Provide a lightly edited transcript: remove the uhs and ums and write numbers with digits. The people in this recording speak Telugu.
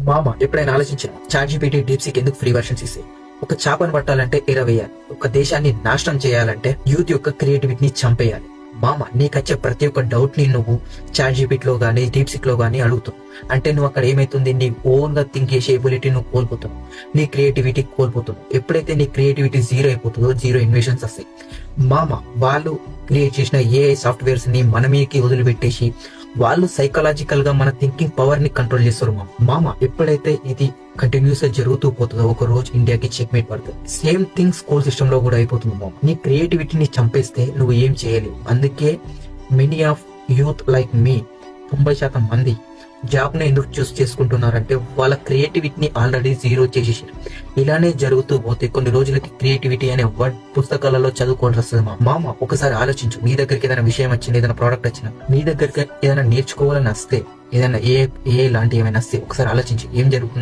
మామ ఎప్పుడైనా ఆలోచించిన చాట్‌జీపీటీ డీప్‌సీక్ ఎందుకు ఫ్రీ వర్షన్స్ ఇస్తాయి? ఒక చేపను పట్టాలంటే ఎరవేయాలి, ఒక దేశాన్ని నాశనం చేయాలంటే యూత్ యొక్క క్రియేటివిటీని చంపేయాలి. మామ నీకొచ్చే ప్రతి ఒక్క డౌట్ ని నువ్వు చాట్‌జీపీటీ లో గానీ డీప్‌సీక్ లో గానీ అడుగుతావు. అంటే నువ్వు అక్కడ ఏమైతుంది, నీ ఓన్ గా థింక్ చేసే ఎబిలిటీ నువ్వు కోల్పోతావు, నీ క్రియేటివిటీ కోల్పోతున్నావు. ఎప్పుడైతే నీ క్రియేటివిటీ జీరో అయిపోతుందో జీరో ఇన్వెషన్స్ వస్తాయి. మామ వాళ్ళు క్రియేట్ చేసిన ఏఐ సాఫ్ట్వేర్స్ ని మన మీదకి వదిలిపెట్టేసి వాళ్ళు సైకలాజికల్ గా మన థింకింగ్ పవర్ ని కంట్రోల్ చేస్తారు. మామ ఎప్పుడైతే ఇది కంటిన్యూస్ గా జరుగుతూ పోతుందో ఒక రోజు ఇండియాకి చెక్ మేట్ పడుతుంది. సేమ్ థింగ్ స్కూల్ సిస్టమ్ లో కూడా అయిపోతుంది. మామ నీ క్రియేటివిటీని చంపేస్తే నువ్వు ఏం చేయలేవు. అందుకే మెనీ ఆఫ్ యూత్ లైక్ మీ 90% మంది జాబ్ ని ఎందుకు చూస్ చేసుకుంటున్నారంటే వాళ్ళ క్రియేటివిటీని ఆల్రెడీ జీరో చేసేసారు. ఇలానే జరుగుతూ పోతే కొన్ని రోజులకి క్రియేటివిటీ అనే వర్డ్ పుస్తకాలలో చదువుకోవాల్సి వస్తుంది. మామ ఒకసారి ఆలోచించు, నీ దగ్గరికి ఏదైనా విషయం వచ్చింది, ఏదైనా ప్రోడక్ట్ వచ్చినా, నీ దగ్గరికి ఏదైనా నేర్చుకోవాలని వస్తే, ఏదైనా ఏ లాంటి ఏమైనా వస్తే ఒకసారి ఆలోచించు ఏం జరుగుతుంది.